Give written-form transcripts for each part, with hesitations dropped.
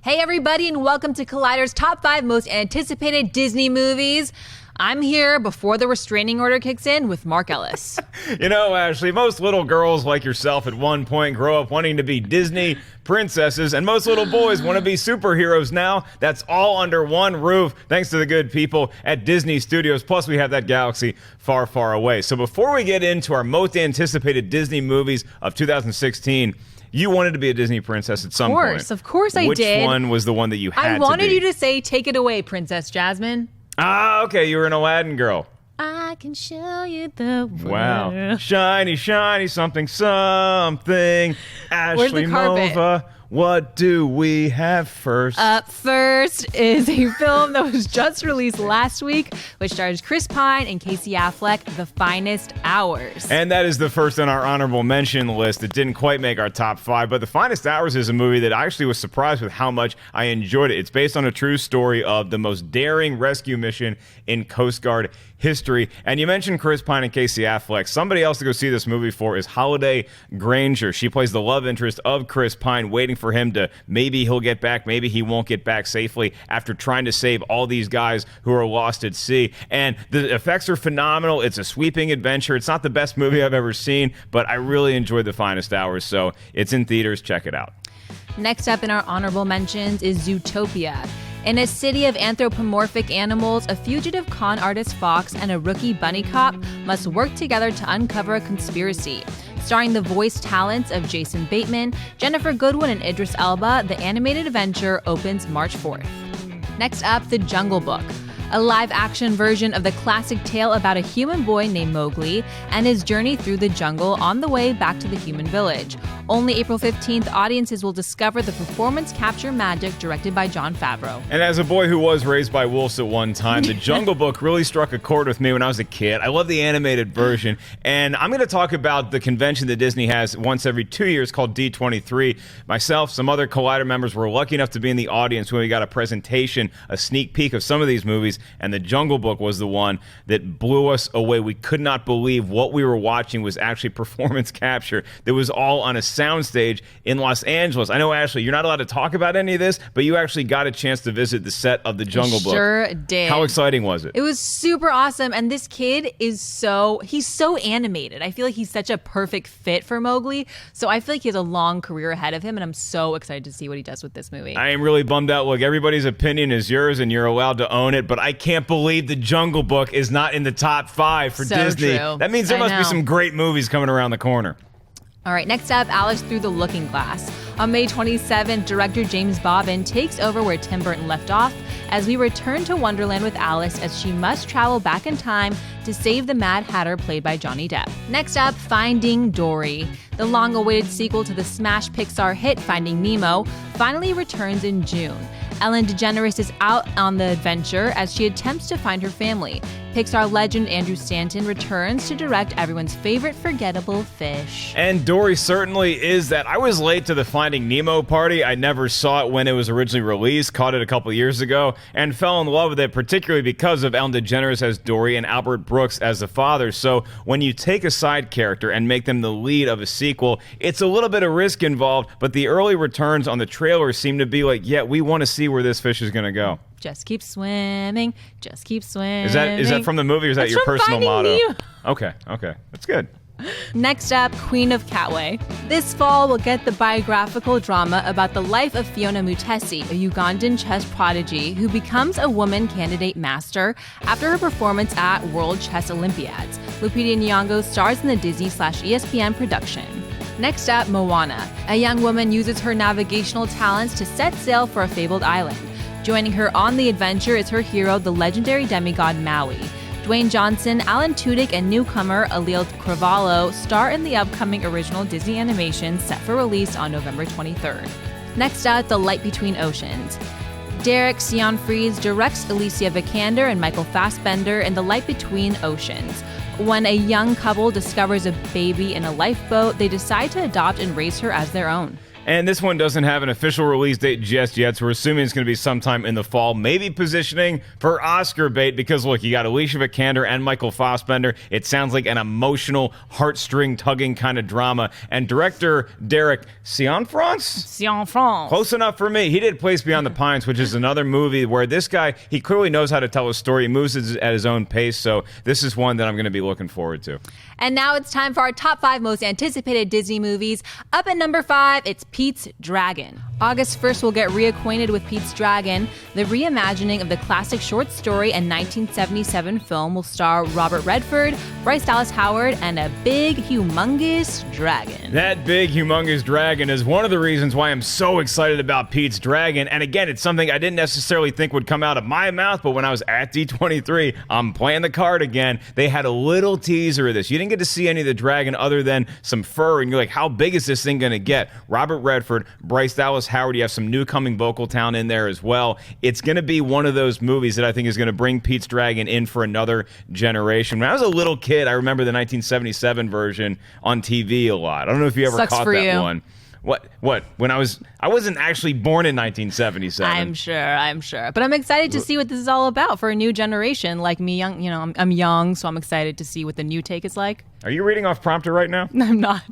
Hey everybody, and welcome to Collider's Top 5 Most Anticipated Disney Movies. I'm here before the restraining order kicks in with Mark Ellis. You know, Ashley, most little girls like yourself at one point grow up wanting to be Disney princesses, and most little boys want to be superheroes now. That's all under one roof, thanks to the good people at Disney Studios. Plus, we have that galaxy far, far away. So before we get into our most anticipated Disney movies of 2016, you wanted to be a Disney princess at some point. Of course I did. Which one was the one that you had to be? I wanted you to say, "Take it away, Princess Jasmine." Ah, okay, you were an Aladdin girl. I can show you the world. Wow. Shiny, shiny, something, something. Ashley Nova, what do we have first? Up first is a film that was just released last week, which stars Chris Pine and Casey Affleck, The Finest Hours. And that is the first on our honorable mention list. It didn't quite make our top 5, but The Finest Hours is a movie that I actually was surprised with how much I enjoyed it. It's based on a true story of the most daring rescue mission in Coast Guard history. And you mentioned Chris Pine and Casey Affleck. Somebody else to go see this movie for is Holiday Granger. She plays the love interest of Chris Pine, waiting for him to, maybe he'll get back, maybe he won't get back safely after trying to save all these guys who are lost at sea. And the effects are phenomenal. It's a sweeping adventure. It's not the best movie I've ever seen, but I really enjoyed The Finest Hours, so it's in theaters. Check it out. Next up in our honorable mentions is Zootopia. In a city of anthropomorphic animals, a fugitive con artist fox and a rookie bunny cop must work together to uncover a conspiracy. Starring the voice talents of Jason Bateman, Jennifer Goodwin, and Idris Elba, the animated adventure opens March 4th. Next up, The Jungle Book. A live-action version of the classic tale about a human boy named Mowgli and his journey through the jungle on the way back to the human village. Only April 15th, audiences will discover the performance capture magic directed by Jon Favreau. And as a boy who was raised by wolves at one time, The Jungle Book really struck a chord with me when I was a kid. I love the animated version, and I'm going to talk about the convention that Disney has once every 2 years called D23. Myself, some other Collider members were lucky enough to be in the audience when we got a presentation, a sneak peek of some of these movies, and The Jungle Book was the one that blew us away. We could not believe what we were watching was actually performance capture. That was all on a soundstage in Los Angeles. I know, Ashley, you're not allowed to talk about any of this, but you actually got a chance to visit the set of The Jungle Book. Sure did. How exciting was it? It was super awesome, and this kid is he's so animated. I feel like he's such a perfect fit for Mowgli, so I feel like he has a long career ahead of him, and I'm so excited to see what he does with this movie. I am really bummed out. Look, everybody's opinion is yours, and you're allowed to own it, but I can't believe The Jungle Book is not in the top 5 for Disney. True. That means there must be some great movies coming around the corner. All right, next up, Alice Through the Looking Glass. On May 27th, director James Bobbin takes over where Tim Burton left off as we return to Wonderland with Alice as she must travel back in time to save the Mad Hatter played by Johnny Depp. Next up, Finding Dory. The long-awaited sequel to the smash Pixar hit Finding Nemo finally returns in June. Ellen DeGeneres is out on the adventure as she attempts to find her family. Pixar legend Andrew Stanton returns to direct everyone's favorite forgettable fish. And Dory certainly is that. I was late to the Finding Nemo party. I never saw it when it was originally released, caught it a couple years ago, and fell in love with it, particularly because of Ellen DeGeneres as Dory and Albert Brooks as the father. So when you take a side character and make them the lead of a sequel, it's a little bit of risk involved, but the early returns on the trailer seem to be like, yeah, we want to see where this fish is going to go. Just keep swimming, just keep swimming. Is that from the movie, or is that your personal motto? Okay, that's good. Next up, Queen of Katwe. This fall, we'll get the biographical drama about the life of Fiona Mutesi, a Ugandan chess prodigy who becomes a woman candidate master after her performance at World Chess Olympiads. Lupita Nyong'o stars in the Disney/ESPN production. Next up, Moana. A young woman uses her navigational talents to set sail for a fabled island. Joining her on the adventure is her hero, the legendary demigod Maui. Dwayne Johnson, Alan Tudyk, and newcomer Alil Cravalho star in the upcoming original Disney animation set for release on November 23rd. Next up, The Light Between Oceans. Derek Cianfries directs Alicia Vikander and Michael Fassbender in The Light Between Oceans. When a young couple discovers a baby in a lifeboat, they decide to adopt and raise her as their own. And this one doesn't have an official release date just yet, so we're assuming it's going to be sometime in the fall, maybe positioning for Oscar bait, because look, you got Alicia Vikander and Michael Fassbender. It sounds like an emotional, heartstring-tugging kind of drama. And director Derek Cianfrance? Close enough for me. He did Place Beyond the Pines, which is another movie where this guy, he clearly knows how to tell a story. He moves at his own pace, so this is one that I'm going to be looking forward to. And now it's time for our top 5 most anticipated Disney movies. Up at number 5, it's Pete's Dragon. August 1st, we'll get reacquainted with Pete's Dragon. The reimagining of the classic short story and 1977 film will star Robert Redford, Bryce Dallas Howard, and a big, humongous dragon. That big, humongous dragon is one of the reasons why I'm so excited about Pete's Dragon. And again, it's something I didn't necessarily think would come out of my mouth, but when I was at D23, I'm playing the card again. They had a little teaser of this. You didn't get to see any of the dragon other than some fur, and you're like, how big is this thing going to get? Robert Redford, Bryce Dallas Howard, you have some new coming vocal talent in there as well. It's going to be one of those movies that I think is going to bring Pete's Dragon in for another generation. When I was a little kid, I remember the 1977 version on TV a lot. I don't know if you ever caught that one. What? When I wasn't actually born in 1977. I'm sure. But I'm excited to see what this is all about for a new generation like me. I'm young, so I'm excited to see what the new take is like. Are you reading off prompter right now? I'm not.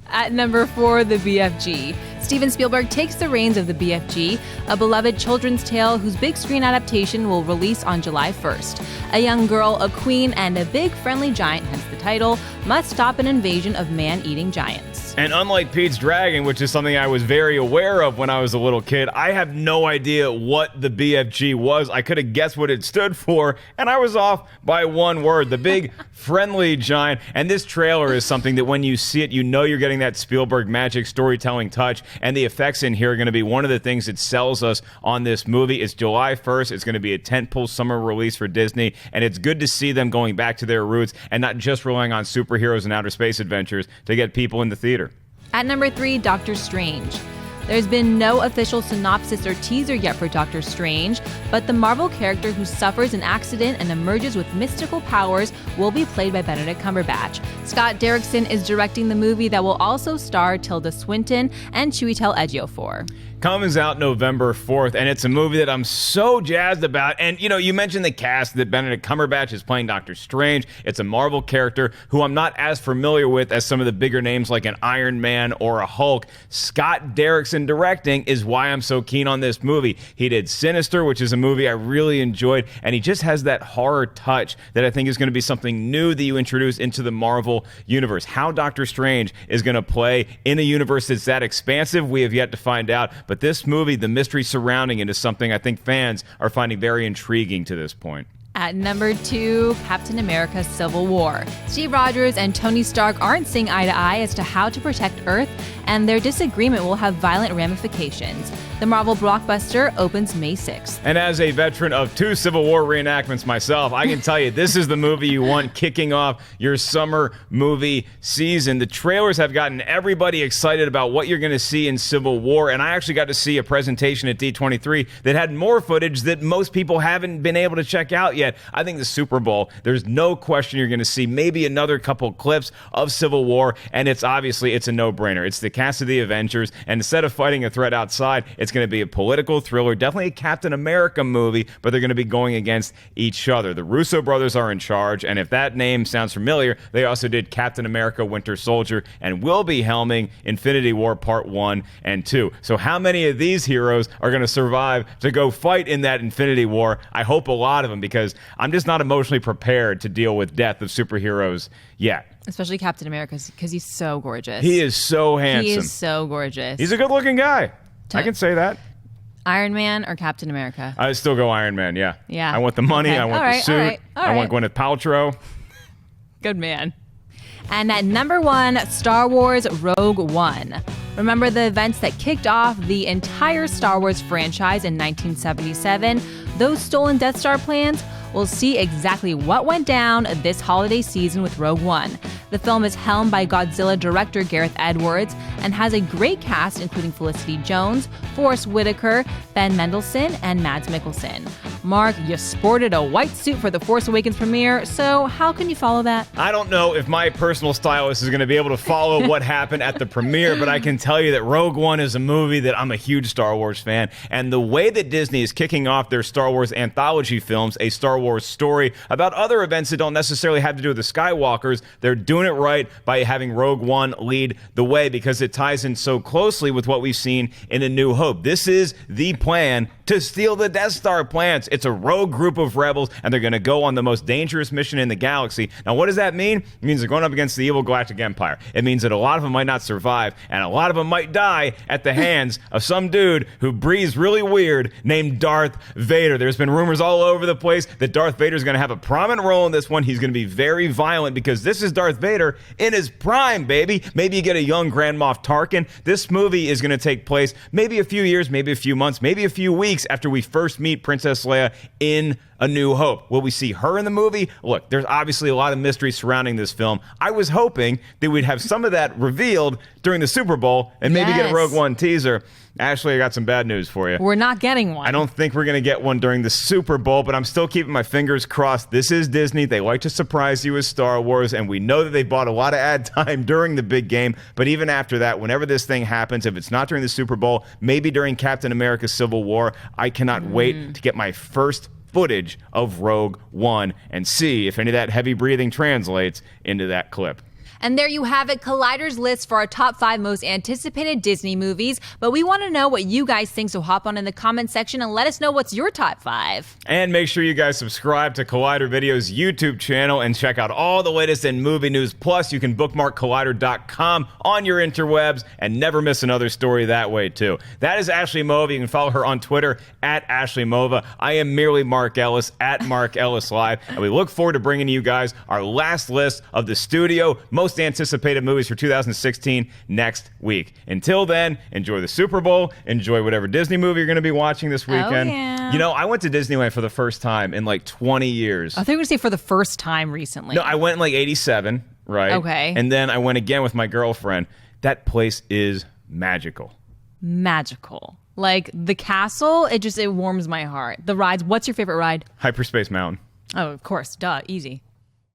At number 4, the BFG. Steven Spielberg takes the reins of the BFG, a beloved children's tale whose big screen adaptation will release on July 1st. A young girl, a queen, and a big friendly giant, hence the title, must stop an invasion of man-eating giants. And unlike Pete's Dragon, which is something I was very aware of when I was a little kid, I have no idea what the BFG was. I could have guessed what it stood for, and I was off by one word, the big friendly giant. And this trailer is something that when you see it, you know you're getting that Spielberg magic storytelling touch, and the effects in here are going to be one of the things that sells us on this movie. It's July 1st. It's going to be a tentpole summer release for Disney, and it's good to see them going back to their roots and not just relying on superheroes and outer space adventures to get people in the theater. At number 3, Doctor Strange. There's been no official synopsis or teaser yet for Doctor Strange, but the Marvel character who suffers an accident and emerges with mystical powers will be played by Benedict Cumberbatch. Scott Derrickson is directing the movie that will also star Tilda Swinton and Chiwetel Ejiofor. Comes out November 4th, and it's a movie that I'm so jazzed about. And, you mentioned the cast that Benedict Cumberbatch is playing Doctor Strange. It's a Marvel character who I'm not as familiar with as some of the bigger names like an Iron Man or a Hulk. Scott Derrickson directing is why I'm so keen on this movie. He did Sinister, which is a movie I really enjoyed, and he just has that horror touch that I think is going to be something new that you introduce into the Marvel universe. How Doctor Strange is going to play in a universe that's that expansive, we have yet to find out. But this movie, the mystery surrounding it, is something I think fans are finding very intriguing to this point. At number 2, Captain America: Civil War. Steve Rogers and Tony Stark aren't seeing eye to eye as to how to protect Earth, and their disagreement will have violent ramifications. The Marvel blockbuster opens May 6th. And as a veteran of 2 Civil War reenactments myself, I can tell you this is the movie you want kicking off your summer movie season. The trailers have gotten everybody excited about what you're going to see in Civil War, and I actually got to see a presentation at D23 that had more footage that most people haven't been able to check out yet. I think the Super Bowl, there's no question you're going to see maybe another couple clips of Civil War, and it's a no-brainer. It's the cast of the Avengers, and instead of fighting a threat outside, it's going to be a political thriller, definitely a Captain America movie, but they're going to be going against each other. The Russo brothers are in charge, and if that name sounds familiar, they also did Captain America: Winter Soldier and will be helming Infinity War Part 1 and 2. So how many of these heroes are going to survive to go fight in that Infinity War? I hope a lot of them, because I'm just not emotionally prepared to deal with death of superheroes yet. Especially Captain America, because he's so gorgeous. He is so handsome. He is so gorgeous. He's a good-looking guy. I can say that. Iron Man or Captain America? I still go Iron Man, yeah. Yeah. I want the money. Okay. I want the suit. I want Gwyneth Paltrow. Good man. And at number 1, Star Wars Rogue One. Remember the events that kicked off the entire Star Wars franchise in 1977? Those stolen Death Star plans? We'll see exactly what went down this holiday season with Rogue One. The film is helmed by Godzilla director Gareth Edwards and has a great cast including Felicity Jones, Forrest Whitaker, Ben Mendelsohn, and Mads Mikkelsen. Mark, you sported a white suit for the Force Awakens premiere, so how can you follow that? I don't know if my personal stylist is going to be able to follow what happened at the premiere, but I can tell you that Rogue One is a movie that I'm a huge Star Wars fan, and the way that Disney is kicking off their Star Wars anthology films, a Star Wars story about other events that don't necessarily have to do with the Skywalkers, they're doing it right by having Rogue One lead the way because it ties in so closely with what we've seen in A New Hope. This is the plan to steal the Death Star plans. It's a rogue group of rebels, and they're going to go on the most dangerous mission in the galaxy. Now, what does that mean? It means they're going up against the evil Galactic Empire. It means that a lot of them might not survive, and a lot of them might die at the hands of some dude who breathes really weird named Darth Vader. There's been rumors all over the place that Darth Vader is going to have a prominent role in this one. He's going to be very violent because this is Darth Vader in his prime, baby. Maybe you get a young Grand Moff Tarkin. This movie is going to take place maybe a few years, maybe a few months, maybe a few weeks after we first meet Princess Leia in A New Hope. Will we see her in the movie? Look, there's obviously a lot of mystery surrounding this film. I was hoping that we'd have some of that revealed during the Super Bowl and maybe get a Rogue One teaser. Ashley, I got some bad news for you. We're not getting one. I don't think we're going to get one during the Super Bowl, but I'm still keeping my fingers crossed. This is Disney. They like to surprise you with Star Wars, and we know that they bought a lot of ad time during the big game. But even after that, whenever this thing happens, if it's not during the Super Bowl, maybe during Captain America Civil War, I cannot wait to get my first footage of Rogue One and see if any of that heavy breathing translates into that clip. And there you have it, Collider's list for our top 5 most anticipated Disney movies. But we want to know what you guys think, so hop on in the comment section and let us know what's your top 5. And make sure you guys subscribe to Collider Video's YouTube channel and check out all the latest in movie news. Plus, you can bookmark Collider.com on your interwebs and never miss another story that way, too. That is Ashley Mova. You can follow her on Twitter at Ashley Mova. I am merely Mark Ellis at Mark Ellis Live. And we look forward to bringing you guys our last list of the studio most anticipated movies for 2016 next week. Until then, enjoy the Super Bowl, enjoy whatever Disney movie you're going to be watching this weekend. Oh, yeah. You know, I went to Disneyland for the first time in like 20 years. I think we were going to say for the first time recently. No, I went in like 87, right? Okay. And then I went again with my girlfriend. That place is magical. Magical. Like the castle, it warms my heart. The rides, what's your favorite ride? Hyperspace Mountain. Oh, of course. Duh. Easy.